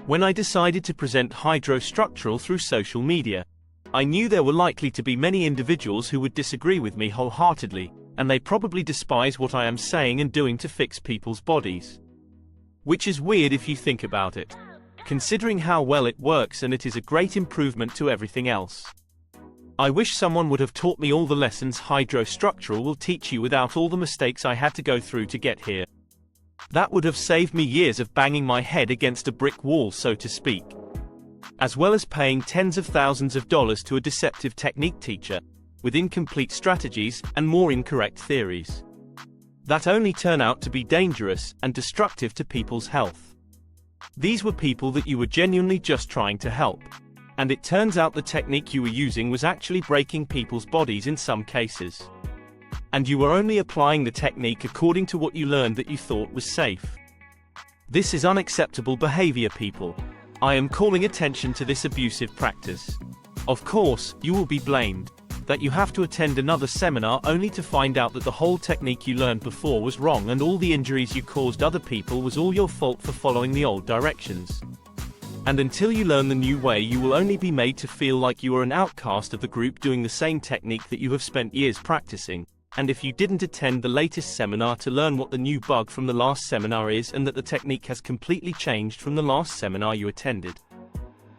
When I decided to present hydrostructural through social media, I knew there were likely to be many individuals who would disagree with me wholeheartedly, and they probably despise what I am saying and doing to fix people's bodies. Which is weird if you think about it, considering how well it works, and it is a great improvement to everything else. I wish someone would have taught me all the lessons hydrostructural will teach you without all the mistakes I had to go through to get here. That would have saved me years of banging my head against a brick wall, so to speak, as well as paying tens of thousands of dollars to a deceptive technique teacher, with incomplete strategies and more incorrect theories that only turn out to be dangerous and destructive to people's health. These were people that you were genuinely just trying to help, and it turns out the technique you were using was actually breaking people's bodies in some cases. And you were only applying the technique according to what you learned that you thought was safe. This is unacceptable behavior, people. I am calling attention to this abusive practice. Of course, you will be blamed that you have to attend another seminar only to find out that the whole technique you learned before was wrong, and all the injuries you caused other people was all your fault for following the old directions. And until you learn the new way, you will only be made to feel like you are an outcast of the group doing the same technique that you have spent years practicing. And if you didn't attend the latest seminar to learn what the new bug from the last seminar is, and that the technique has completely changed from the last seminar you attended.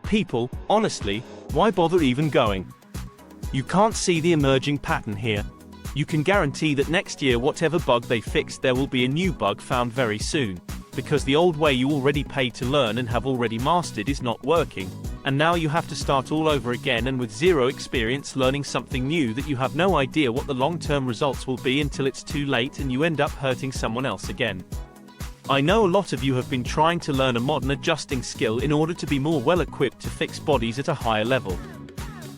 People, honestly, why bother even going? You can't see the emerging pattern here. You can guarantee that next year, whatever bug they fixed, there will be a new bug found very soon, because the old way you already paid to learn and have already mastered is not working. And now you have to start all over again, and with zero experience learning something new that you have no idea what the long-term results will be until it's too late and you end up hurting someone else again. I know a lot of you have been trying to learn a modern adjusting skill in order to be more well-equipped to fix bodies at a higher level,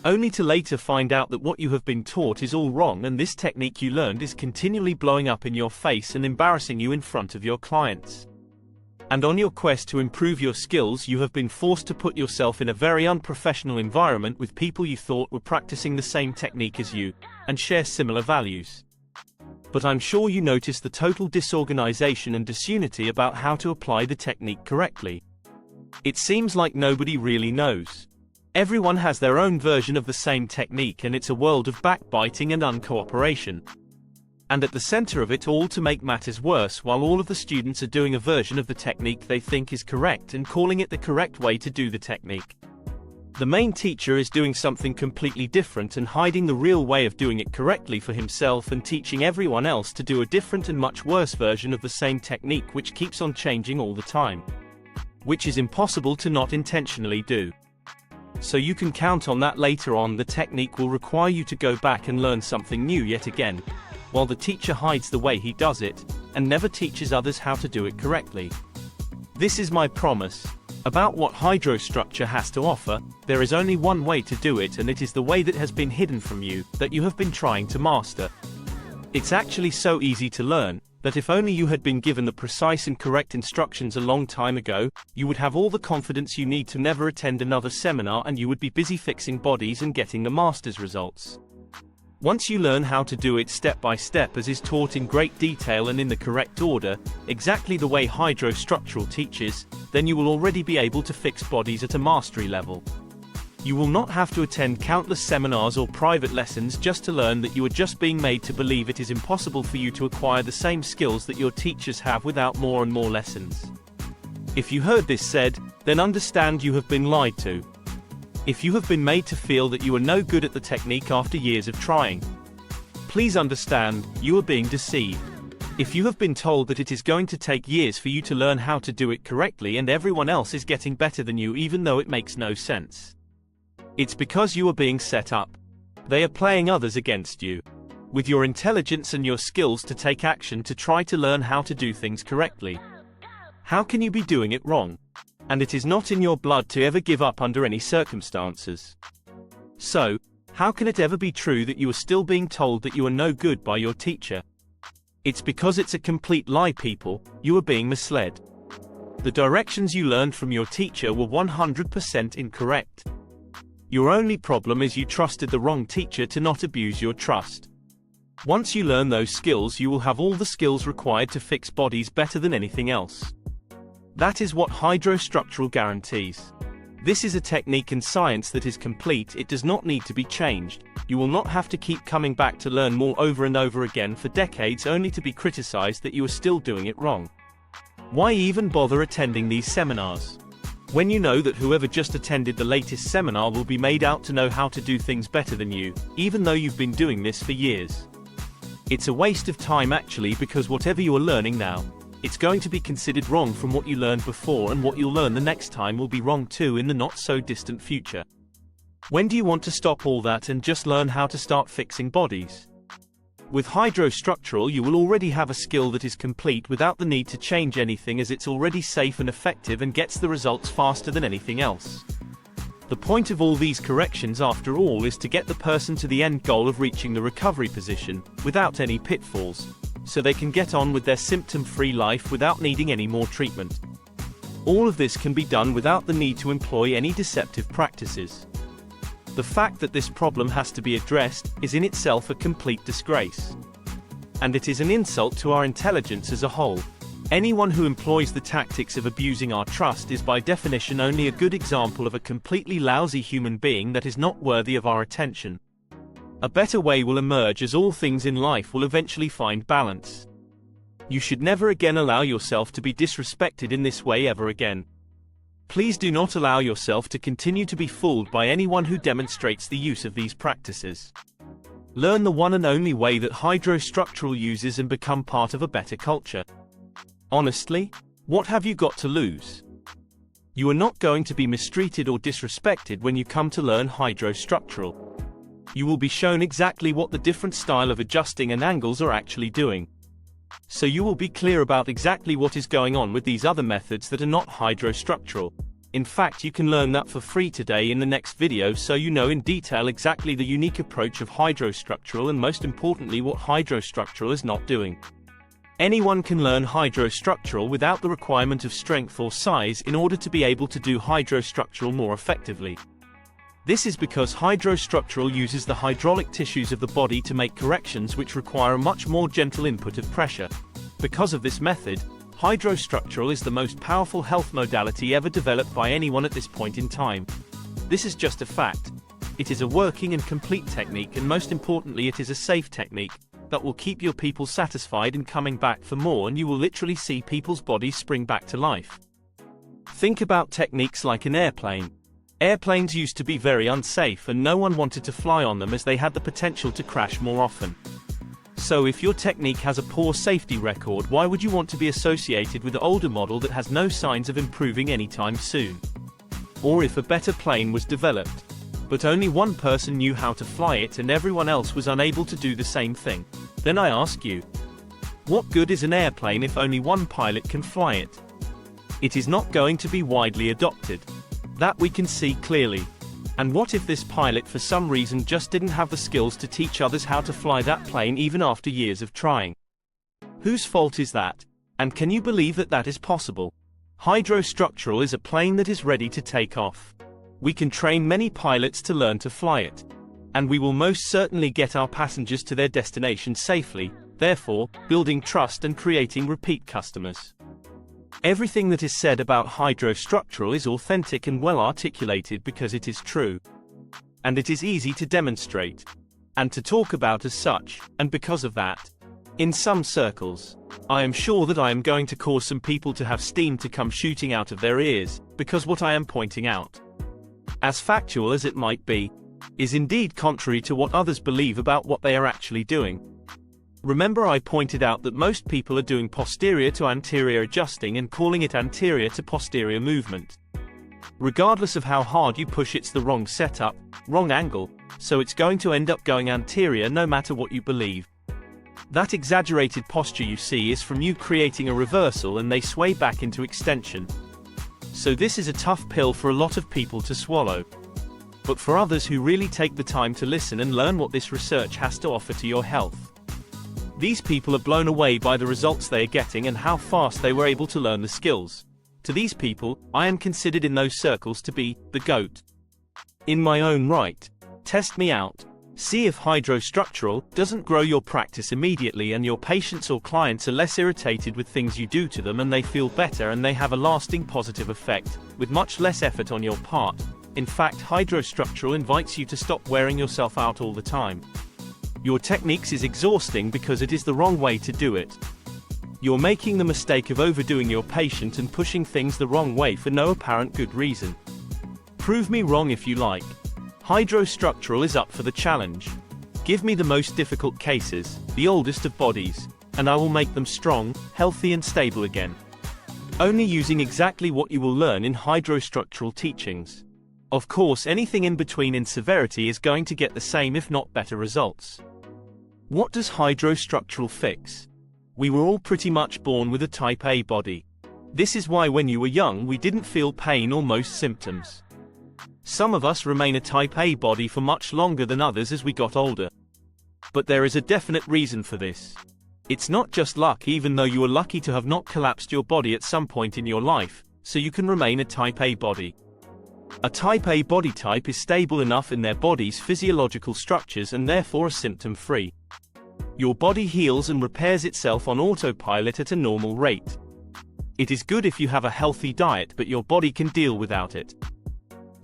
only to later find out that what you have been taught is all wrong, and this technique you learned is continually blowing up in your face and embarrassing you in front of your clients. And on your quest to improve your skills, you have been forced to put yourself in a very unprofessional environment with people you thought were practicing the same technique as you, and share similar values. But I'm sure you notice the total disorganization and disunity about how to apply the technique correctly. It seems like nobody really knows. Everyone has their own version of the same technique, and it's a world of backbiting and uncooperation. And at the center of it all, to make matters worse, while all of the students are doing a version of the technique they think is correct and calling it the correct way to do the technique, the main teacher is doing something completely different and hiding the real way of doing it correctly for himself, and teaching everyone else to do a different and much worse version of the same technique, which keeps on changing all the time, which is impossible to not intentionally do. So you can count on that later on the technique will require you to go back and learn something new yet again, while the teacher hides the way he does it, and never teaches others how to do it correctly. This is my promise. About what hydrostructure has to offer, there is only one way to do it, and it is the way that has been hidden from you, that you have been trying to master. It's actually so easy to learn, that if only you had been given the precise and correct instructions a long time ago, you would have all the confidence you need to never attend another seminar, and you would be busy fixing bodies and getting the master's results. Once you learn how to do it step by step, as is taught in great detail and in the correct order, exactly the way hydrostructural teaches, then you will already be able to fix bodies at a mastery level. You will not have to attend countless seminars or private lessons just to learn that you are just being made to believe it is impossible for you to acquire the same skills that your teachers have without more and more lessons. If you heard this said, then understand you have been lied to. If you have been made to feel that you are no good at the technique after years of trying, please understand, you are being deceived. If you have been told that it is going to take years for you to learn how to do it correctly, and everyone else is getting better than you even though it makes no sense, it's because you are being set up. They are playing others against you, with your intelligence and your skills to take action to try to learn how to do things correctly. How can you be doing it wrong? And it is not in your blood to ever give up under any circumstances. So, how can it ever be true that you are still being told that you are no good by your teacher? It's because it's a complete lie, people. You are being misled. The directions you learned from your teacher were 100% incorrect. Your only problem is you trusted the wrong teacher to not abuse your trust. Once you learn those skills, you will have all the skills required to fix bodies better than anything else. That is what hydrostructural guarantees. This is a technique and science that is complete. It does not need to be changed. You will not have to keep coming back to learn more over and over again for decades only to be criticized that you are still doing it wrong. Why even bother attending these seminars? When you know that whoever just attended the latest seminar will be made out to know how to do things better than you, even though you've been doing this for years. It's a waste of time actually, because whatever you are learning now, it's going to be considered wrong from what you learned before, and what you'll learn the next time will be wrong too in the not so distant future. When do you want to stop all that and just learn how to start fixing bodies? With hydrostructural you will already have a skill that is complete without the need to change anything, as it's already safe and effective and gets the results faster than anything else. The point of all these corrections after all is to get the person to the end goal of reaching the recovery position, without any pitfalls, so they can get on with their symptom-free life without needing any more treatment. All of this can be done without the need to employ any deceptive practices. The fact that this problem has to be addressed is in itself a complete disgrace. And it is an insult to our intelligence as a whole. Anyone who employs the tactics of abusing our trust is by definition only a good example of a completely lousy human being that is not worthy of our attention. A better way will emerge, as all things in life will eventually find balance. You should never again allow yourself to be disrespected in this way ever again. Please do not allow yourself to continue to be fooled by anyone who demonstrates the use of these practices. Learn the one and only way that hydrostructural uses and become part of a better culture. Honestly, what have you got to lose? You are not going to be mistreated or disrespected when you come to learn hydrostructural. You will be shown exactly what the different style of adjusting and angles are actually doing. So you will be clear about exactly what is going on with these other methods that are not hydrostructural. In fact, you can learn that for free today in the next video, so you know in detail exactly the unique approach of hydrostructural, and most importantly what hydrostructural is not doing. Anyone can learn hydrostructural without the requirement of strength or size in order to be able to do hydrostructural more effectively. This is because hydrostructural uses the hydraulic tissues of the body to make corrections which require a much more gentle input of pressure. Because of this method, hydrostructural is the most powerful health modality ever developed by anyone at this point in time. This is just a fact. It is a working and complete technique, and most importantly it is a safe technique that will keep your people satisfied and coming back for more, and you will literally see people's bodies spring back to life. Think about techniques like an airplane. Airplanes used to be very unsafe and no one wanted to fly on them as they had the potential to crash more often. So if your technique has a poor safety record, why would you want to be associated with an older model that has no signs of improving anytime soon? Or if a better plane was developed, but only one person knew how to fly it and everyone else was unable to do the same thing, then I ask you, what good is an airplane if only one pilot can fly it? It is not going to be widely adopted. That we can see clearly. And what if this pilot for some reason just didn't have the skills to teach others how to fly that plane even after years of trying? Whose fault is that? And can you believe that that is possible? Hydrostructural is a plane that is ready to take off. We can train many pilots to learn to fly it. And we will most certainly get our passengers to their destination safely, therefore, building trust and creating repeat customers. Everything that is said about hydrostructural is authentic and well articulated because it is true. And it is easy to demonstrate. And to talk about as such, and because of that, in some circles, I am sure that I am going to cause some people to have steam to come shooting out of their ears, because what I am pointing out, as factual as it might be, is indeed contrary to what others believe about what they are actually doing. Remember, I pointed out that most people are doing posterior to anterior adjusting and calling it anterior to posterior movement. Regardless of how hard you push, it's the wrong setup, wrong angle, so it's going to end up going anterior no matter what you believe. That exaggerated posture you see is from you creating a reversal and they sway back into extension. So this is a tough pill for a lot of people to swallow. But for others who really take the time to listen and learn what this research has to offer to your health, these people are blown away by the results they are getting and how fast they were able to learn the skills. To these people, I am considered in those circles to be the GOAT. In my own right. Test me out. See if hydrostructural doesn't grow your practice immediately and your patients or clients are less irritated with things you do to them and they feel better and they have a lasting positive effect, with much less effort on your part. In fact, hydrostructural invites you to stop wearing yourself out all the time. Your techniques is exhausting because it is the wrong way to do it. You're making the mistake of overdoing your patient and pushing things the wrong way for no apparent good reason. Prove me wrong if you like. Hydrostructural is up for the challenge. Give me the most difficult cases, the oldest of bodies, and I will make them strong, healthy and stable again. Only using exactly what you will learn in hydrostructural teachings. Of course, anything in between in severity is going to get the same if not better results. What does hydrostructural fix? We were all pretty much born with a type A body. This is why when you were young we didn't feel pain or most symptoms. Some of us remain a type A body for much longer than others as we got older. But there is a definite reason for this. It's not just luck, even though you are lucky to have not collapsed your body at some point in your life, so you can remain a type A body. A type A body type is stable enough in their body's physiological structures and therefore are symptom-free. Your body heals and repairs itself on autopilot at a normal rate. It is good if you have a healthy diet, but your body can deal without it.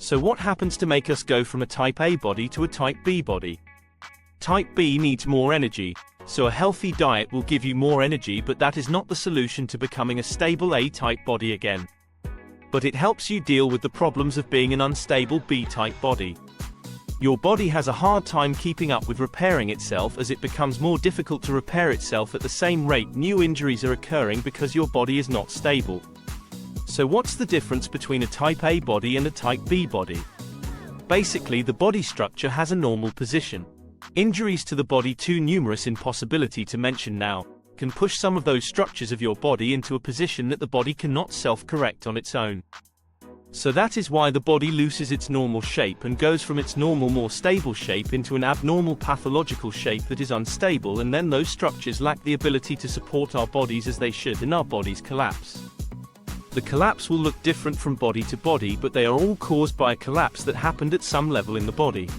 So what happens to make us go from a type A body to a type B body? Type B needs more energy, so a healthy diet will give you more energy, but that is not the solution to becoming a stable A-type body again. But it helps you deal with the problems of being an unstable B-type body. Your body has a hard time keeping up with repairing itself. As it becomes more difficult to repair itself at the same rate, new injuries are occurring because your body is not stable. So what's the difference between a type A body and a type B body? Basically, the body structure has a normal position. Injuries to the body, too numerous in possibility to mention now, can push some of those structures of your body into a position that the body cannot self-correct on its own. So that is why the body loses its normal shape and goes from its normal, more stable shape into an abnormal pathological shape that is unstable, and then those structures lack the ability to support our bodies as they should, and our bodies collapse. The collapse will look different from body to body, but they are all caused by a collapse that happened at some level in the body.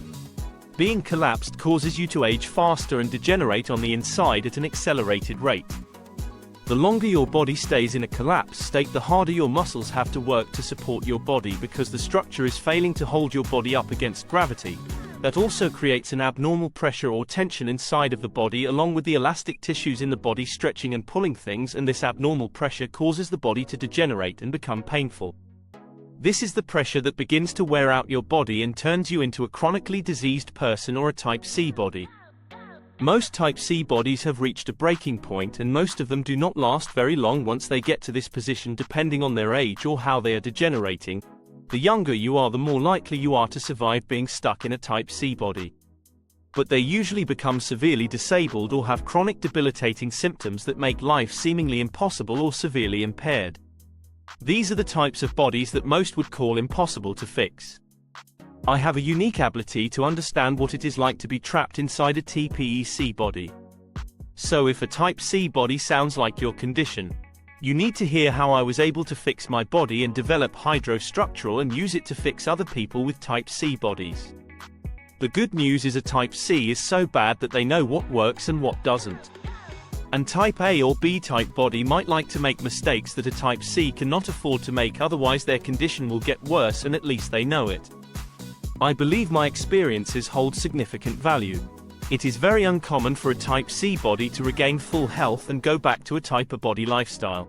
Being collapsed causes you to age faster and degenerate on the inside at an accelerated rate. The longer your body stays in a collapsed state, the harder your muscles have to work to support your body, because the structure is failing to hold your body up against gravity. That also creates an abnormal pressure or tension inside of the body, along with the elastic tissues in the body stretching and pulling things, and this abnormal pressure causes the body to degenerate and become painful. This is the pressure that begins to wear out your body and turns you into a chronically diseased person or a type C body. Most type C bodies have reached a breaking point, and most of them do not last very long once they get to this position, depending on their age or how they are degenerating. The younger you are, the more likely you are to survive being stuck in a type C body. But they usually become severely disabled or have chronic debilitating symptoms that make life seemingly impossible or severely impaired. These are the types of bodies that most would call impossible to fix. I have a unique ability to understand what it is like to be trapped inside a TPEC body. So if a type C body sounds like your condition, you need to hear how I was able to fix my body and develop hydrostructural and use it to fix other people with type C bodies. The good news is a type C is so bad that they know what works and what doesn't. And type A or B type body might like to make mistakes that a type C cannot afford to make, otherwise their condition will get worse, and at least they know it. I believe my experiences hold significant value. It is very uncommon for a type C body to regain full health and go back to a type A body lifestyle.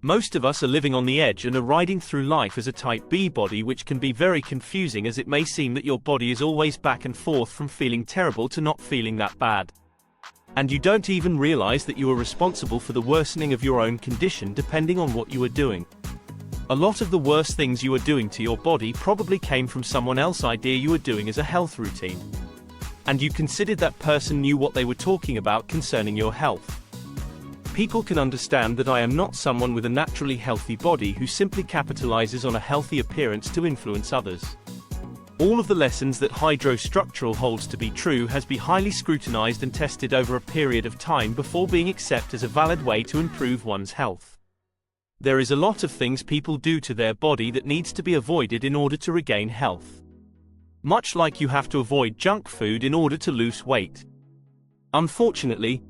Most of us are living on the edge and are riding through life as a type B body, which can be very confusing, as it may seem that your body is always back and forth from feeling terrible to not feeling that bad. And you don't even realize that you are responsible for the worsening of your own condition depending on what you are doing. A lot of the worst things you are doing to your body probably came from someone else's idea you were doing as a health routine. And you considered that person knew what they were talking about concerning your health. People can understand that I am not someone with a naturally healthy body who simply capitalizes on a healthy appearance to influence others. All of the lessons that hydrostructural holds to be true has been highly scrutinized and tested over a period of time before being accepted as a valid way to improve one's health. There is a lot of things people do to their body that needs to be avoided in order to regain health. much like you have to avoid junk food in order to lose weight. Unfortunately,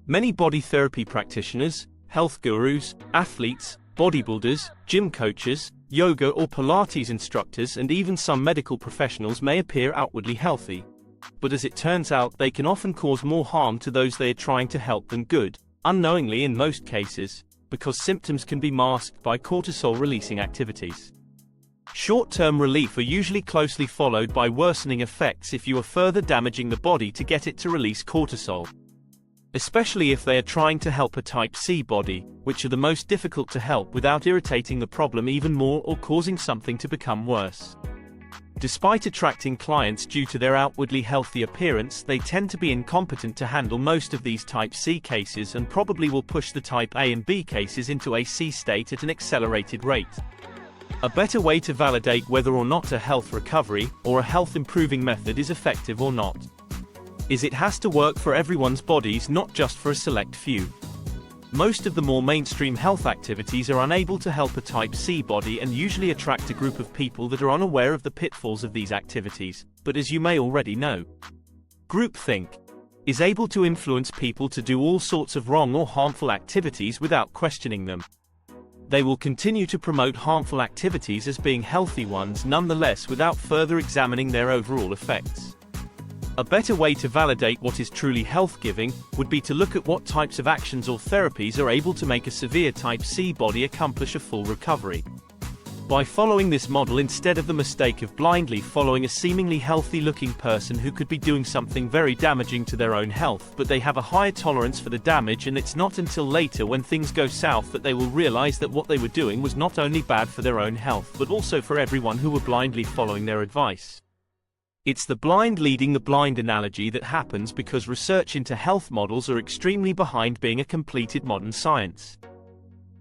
many body therapy practitioners, health gurus, athletes, bodybuilders, gym coaches, yoga or Pilates instructors and even some medical professionals may appear outwardly healthy. But as it turns out, they can often cause more harm to those they are trying to help than good, unknowingly in most cases, because symptoms can be masked by cortisol-releasing activities. Short-term relief are usually closely followed by worsening effects if you are further damaging the body to get it to release cortisol. Especially if they are trying to help a type C body, which are the most difficult to help without irritating the problem even more or causing something to become worse. Despite attracting clients due to their outwardly healthy appearance, they tend to be incompetent to handle most of these type C cases and probably will push the type A and B cases into a C state at an accelerated rate. A better way to validate whether or not a health recovery or a health improving method is effective or not is it has to work for everyone's bodies, not just for a select few. Most of the more mainstream health activities are unable to help a type C body and usually attract a group of people that are unaware of the pitfalls of these activities, but as you may already know, groupthink is able to influence people to do all sorts of wrong or harmful activities without questioning them. They will continue to promote harmful activities as being healthy ones nonetheless without further examining their overall effects. A better way to validate what is truly health-giving would be to look at what types of actions or therapies are able to make a severe type C body accomplish a full recovery. By following this model instead of the mistake of blindly following a seemingly healthy-looking person who could be doing something very damaging to their own health, but they have a higher tolerance for the damage, and it's not until later when things go south that they will realize that what they were doing was not only bad for their own health but also for everyone who were blindly following their advice. It's the blind leading the blind analogy that happens because research into health models are extremely behind being a completed modern science.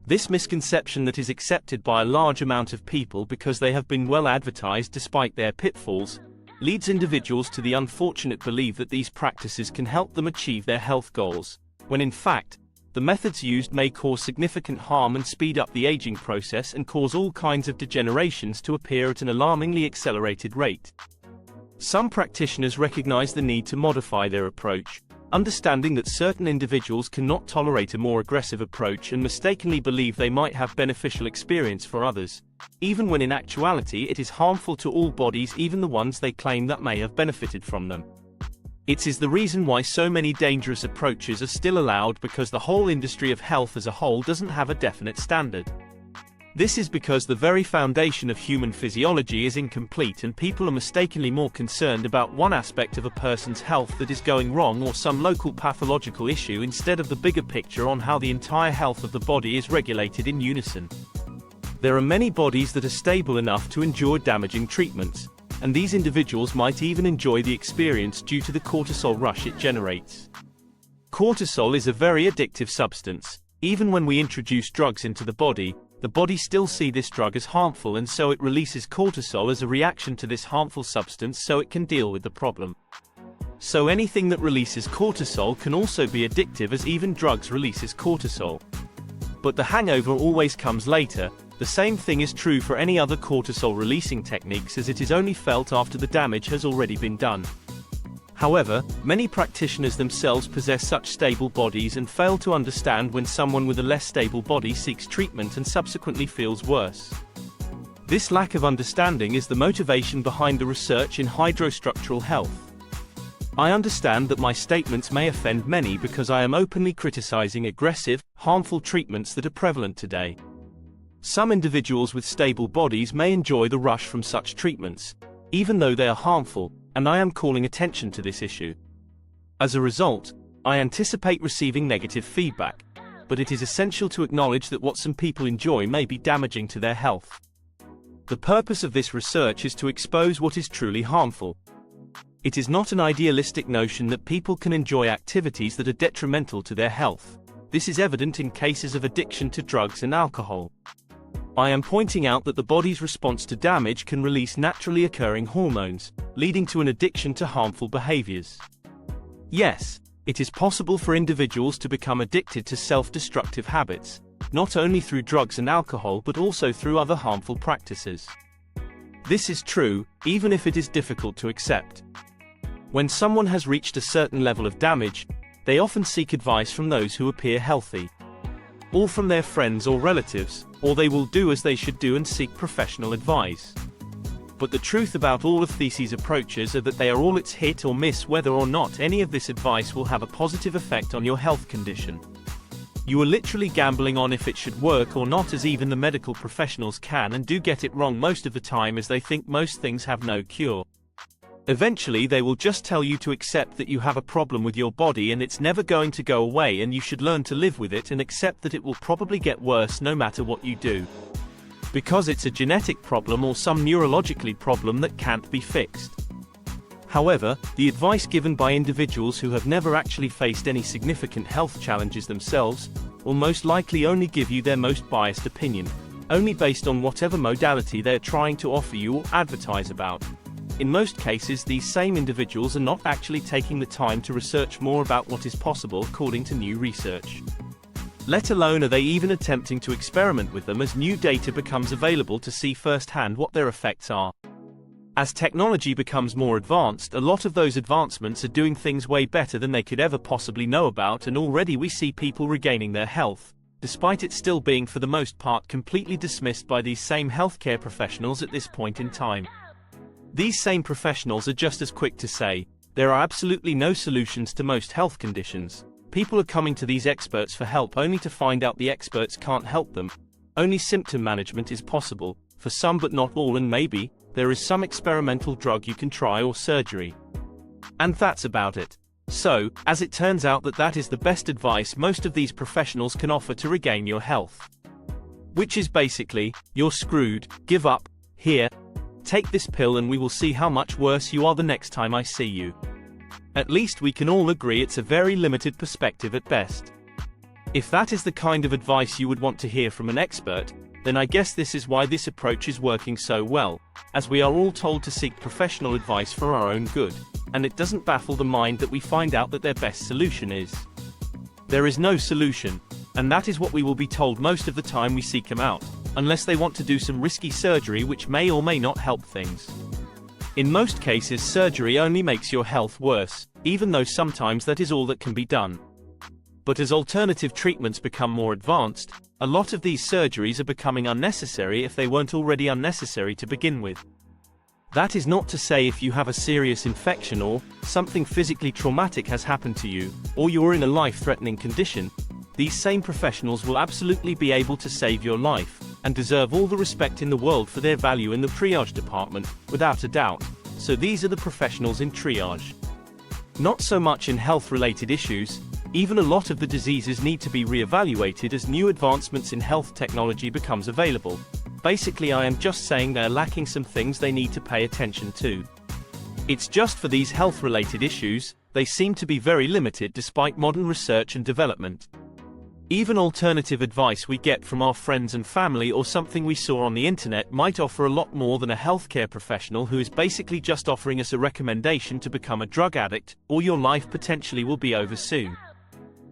This misconception that is accepted by a large amount of people because they have been well advertised despite their pitfalls, leads individuals to the unfortunate belief that these practices can help them achieve their health goals, when in fact, the methods used may cause significant harm and speed up the aging process and cause all kinds of degenerations to appear at an alarmingly accelerated rate. Some practitioners recognize the need to modify their approach, understanding that certain individuals cannot tolerate a more aggressive approach and mistakenly believe they might have beneficial experience for others, even when in actuality it is harmful to all bodies, even the ones they claim that may have benefited from them. It is the reason why so many dangerous approaches are still allowed, because the whole industry of health as a whole doesn't have a definite standard. This is because the very foundation of human physiology is incomplete and people are mistakenly more concerned about one aspect of a person's health that is going wrong or some local pathological issue instead of the bigger picture on how the entire health of the body is regulated in unison. There are many bodies that are stable enough to endure damaging treatments, and these individuals might even enjoy the experience due to the cortisol rush it generates. Cortisol is a very addictive substance. Even when we introduce drugs into the body still sees this drug as harmful, and so it releases cortisol as a reaction to this harmful substance so it can deal with the problem. So anything that releases cortisol can also be addictive, as even drugs releases cortisol. But the hangover always comes later. The same thing is true for any other cortisol releasing techniques, as it is only felt after the damage has already been done. However, many practitioners themselves possess such stable bodies and fail to understand when someone with a less stable body seeks treatment and subsequently feels worse. This lack of understanding is the motivation behind the research in hydrostructural health. I understand that my statements may offend many because I am openly criticizing aggressive, harmful treatments that are prevalent today. Some individuals with stable bodies may enjoy the rush from such treatments, even though they are harmful, and I am calling attention to this issue. As a result, I anticipate receiving negative feedback, but it is essential to acknowledge that what some people enjoy may be damaging to their health. The purpose of this research is to expose what is truly harmful. It is not an idealistic notion that people can enjoy activities that are detrimental to their health. This is evident in cases of addiction to drugs and alcohol. I am pointing out that the body's response to damage can release naturally occurring hormones, leading to an addiction to harmful behaviors. Yes, it is possible for individuals to become addicted to self-destructive habits, not only through drugs and alcohol but also through other harmful practices. This is true, even if it is difficult to accept. When someone has reached a certain level of damage, they often seek advice from those who appear healthy, or from their friends or relatives, or they will do as they should do and seek professional advice. But the truth about all of these approaches are that they are all it's hit or miss whether or not any of this advice will have a positive effect on your health condition. You are literally gambling on if it should work or not, as even the medical professionals can and do get it wrong most of the time, as they think most things have no cure. Eventually they will just tell you to accept that you have a problem with your body and it's never going to go away, and you should learn to live with it and accept that it will probably get worse no matter what you do. Because it's a genetic problem or some neurologically problem that can't be fixed. However, the advice given by individuals who have never actually faced any significant health challenges themselves will most likely only give you their most biased opinion, only based on whatever modality they are trying to offer you or advertise about. In most cases, these same individuals are not actually taking the time to research more about what is possible according to new research. Let alone are they even attempting to experiment with them, as new data becomes available to see firsthand what their effects are. As technology becomes more advanced, a lot of those advancements are doing things way better than they could ever possibly know about, and already we see people regaining their health, despite it still being for the most part completely dismissed by these same healthcare professionals at this point in time. These same professionals are just as quick to say, there are absolutely no solutions to most health conditions. People are coming to these experts for help only to find out the experts can't help them. Only symptom management is possible, for some but not all, and maybe there is some experimental drug you can try or surgery. And that's about it. So, as it turns out, that is the best advice most of these professionals can offer to regain your health. Which is basically, you're screwed, give up, here, take this pill and we will see how much worse you are the next time I see you. At least we can all agree it's a very limited perspective at best. If that is the kind of advice you would want to hear from an expert, then I guess this is why this approach is working so well, as we are all told to seek professional advice for our own good, and it doesn't baffle the mind that we find out that their best solution is. There is no solution, and that is what we will be told most of the time we seek them out, unless they want to do some risky surgery which may or may not help things. In most cases, surgery only makes your health worse, even though sometimes that is all that can be done. But as alternative treatments become more advanced, a lot of these surgeries are becoming unnecessary if they weren't already unnecessary to begin with. That is not to say if you have a serious infection or something physically traumatic has happened to you, or you're in a life-threatening condition, these same professionals will absolutely be able to save your life, and deserve all the respect in the world for their value in the triage department, without a doubt. So these are the professionals in triage. Not so much in health-related issues. Even a lot of the diseases need to be re-evaluated as new advancements in health technology becomes available. Basically, I am just saying they're lacking some things they need to pay attention to. It's just for these health-related issues, they seem to be very limited despite modern research and development. Even alternative advice we get from our friends and family or something we saw on the internet might offer a lot more than a healthcare professional who is basically just offering us a recommendation to become a drug addict, or your life potentially will be over soon.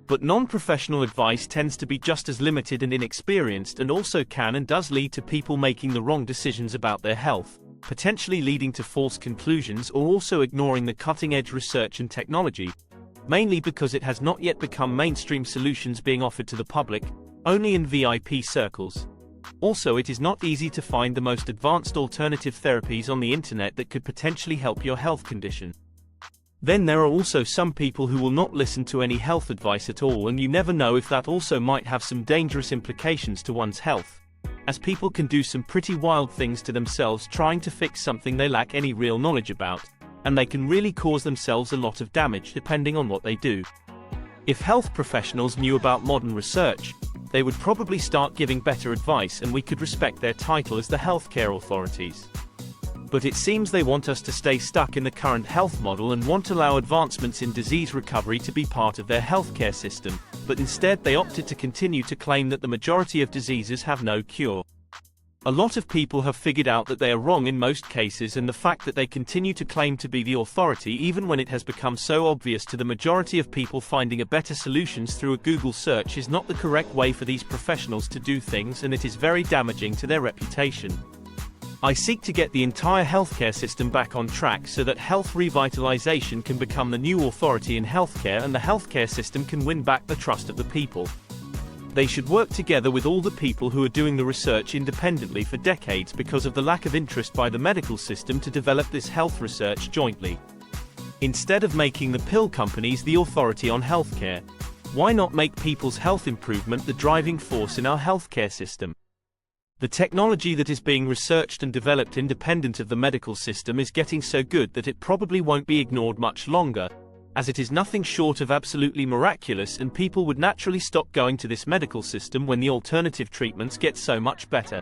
But non-professional advice tends to be just as limited and inexperienced, and also can and does lead to people making the wrong decisions about their health, potentially leading to false conclusions or also ignoring the cutting-edge research and technology, mainly because it has not yet become mainstream solutions being offered to the public, only in VIP circles. Also, it is not easy to find the most advanced alternative therapies on the internet that could potentially help your health condition. Then there are also some people who will not listen to any health advice at all, and you never know if that also might have some dangerous implications to one's health, as people can do some pretty wild things to themselves trying to fix something they lack any real knowledge about, and they can really cause themselves a lot of damage depending on what they do. If health professionals knew about modern research, they would probably start giving better advice and we could respect their title as the healthcare authorities. But it seems they want us to stay stuck in the current health model and won't allow advancements in disease recovery to be part of their healthcare system, but instead they opted to continue to claim that the majority of diseases have no cure. A lot of people have figured out that they are wrong in most cases, and the fact that they continue to claim to be the authority even when it has become so obvious to the majority of people finding a better solutions through a Google search is not the correct way for these professionals to do things, and it is very damaging to their reputation. I seek to get the entire healthcare system back on track so that health revitalization can become the new authority in healthcare and the healthcare system can win back the trust of the people. They should work together with all the people who are doing the research independently for decades because of the lack of interest by the medical system to develop this health research jointly. Instead of making the pill companies the authority on healthcare, why not make people's health improvement the driving force in our healthcare system? The technology that is being researched and developed independent of the medical system is getting so good that it probably won't be ignored much longer, as it is nothing short of absolutely miraculous, and people would naturally stop going to this medical system when the alternative treatments get so much better.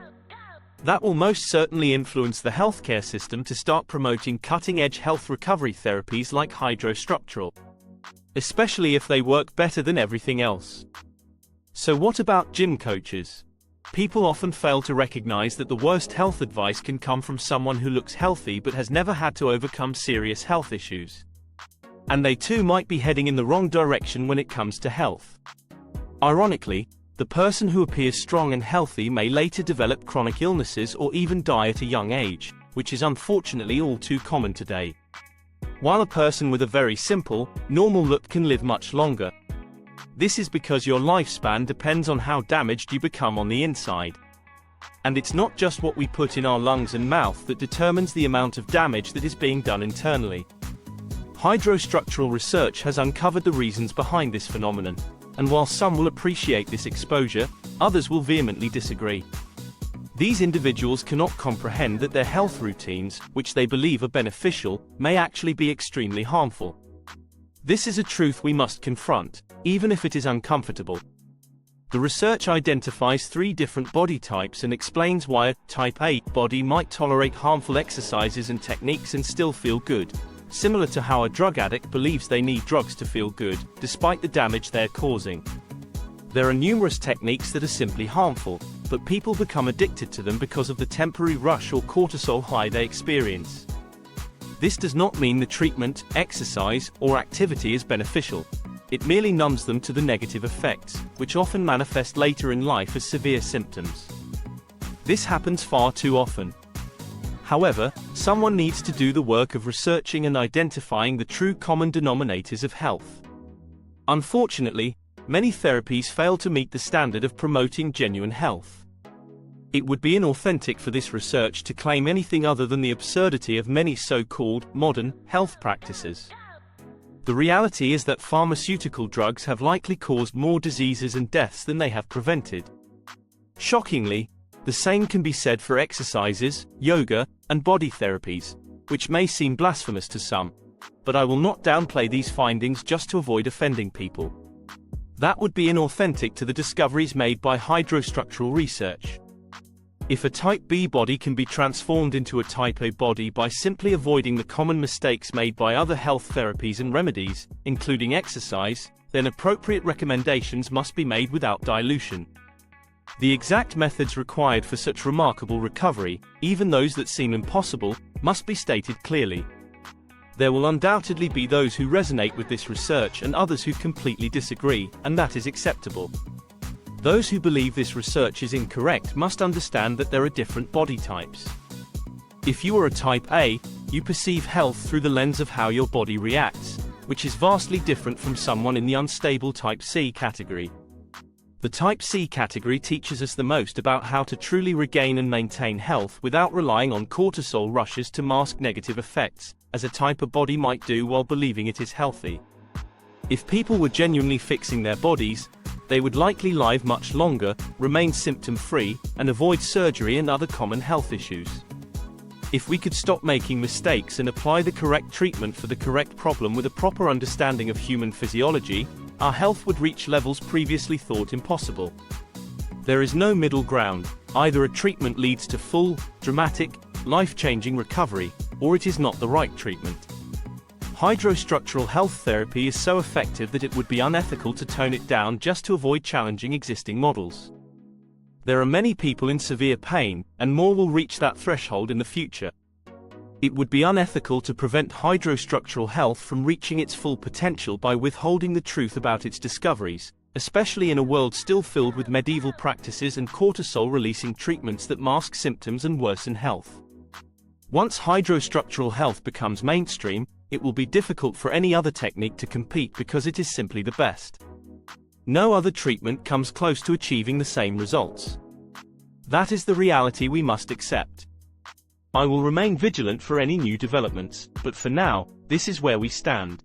That will most certainly influence the healthcare system to start promoting cutting-edge health recovery therapies like hydrostructural, especially if they work better than everything else. So what about gym coaches? People often fail to recognize that the worst health advice can come from someone who looks healthy but has never had to overcome serious health issues. And they too might be heading in the wrong direction when it comes to health. Ironically, the person who appears strong and healthy may later develop chronic illnesses or even die at a young age, which is unfortunately all too common today. While a person with a very simple, normal look can live much longer. This is because your lifespan depends on how damaged you become on the inside. And it's not just what we put in our lungs and mouth that determines the amount of damage that is being done internally. Hydrostructural research has uncovered the reasons behind this phenomenon, and while some will appreciate this exposure, others will vehemently disagree. These individuals cannot comprehend that their health routines, which they believe are beneficial, may actually be extremely harmful. This is a truth we must confront, even if it is uncomfortable. The research identifies 3 different body types and explains why a type A body might tolerate harmful exercises and techniques and still feel good, similar to how a drug addict believes they need drugs to feel good, despite the damage they're causing. There are numerous techniques that are simply harmful, but people become addicted to them because of the temporary rush or cortisol high they experience. This does not mean the treatment, exercise, or activity is beneficial. It merely numbs them to the negative effects, which often manifest later in life as severe symptoms. This happens far too often. However, someone needs to do the work of researching and identifying the true common denominators of health. Unfortunately, many therapies fail to meet the standard of promoting genuine health. It would be inauthentic for this research to claim anything other than the absurdity of many so-called modern health practices. The reality is that pharmaceutical drugs have likely caused more diseases and deaths than they have prevented. Shockingly, the same can be said for exercises, yoga, and body therapies, which may seem blasphemous to some, but I will not downplay these findings just to avoid offending people. That would be inauthentic to the discoveries made by hydrostructural research. If a type B body can be transformed into a type A body by simply avoiding the common mistakes made by other health therapies and remedies, including exercise, then appropriate recommendations must be made without dilution. The exact methods required for such remarkable recovery, even those that seem impossible, must be stated clearly. There will undoubtedly be those who resonate with this research and others who completely disagree, and that is acceptable. Those who believe this research is incorrect must understand that there are different body types. If you are a type A, you perceive health through the lens of how your body reacts, which is vastly different from someone in the unstable type C category. The type C category teaches us the most about how to truly regain and maintain health without relying on cortisol rushes to mask negative effects, as a type A body might do while believing it is healthy. If people were genuinely fixing their bodies, they would likely live much longer, remain symptom-free, and avoid surgery and other common health issues. If we could stop making mistakes and apply the correct treatment for the correct problem with a proper understanding of human physiology, our health would reach levels previously thought impossible. There is no middle ground. Either a treatment leads to full, dramatic, life-changing recovery, or it is not the right treatment. Hydrostructural health therapy is so effective that it would be unethical to tone it down just to avoid challenging existing models. There are many people in severe pain, and more will reach that threshold in the future. It would be unethical to prevent hydrostructural health from reaching its full potential by withholding the truth about its discoveries, especially in a world still filled with medieval practices and cortisol-releasing treatments that mask symptoms and worsen health. Once hydrostructural health becomes mainstream, it will be difficult for any other technique to compete because it is simply the best. No other treatment comes close to achieving the same results. That is the reality we must accept. I will remain vigilant for any new developments, but for now, this is where we stand.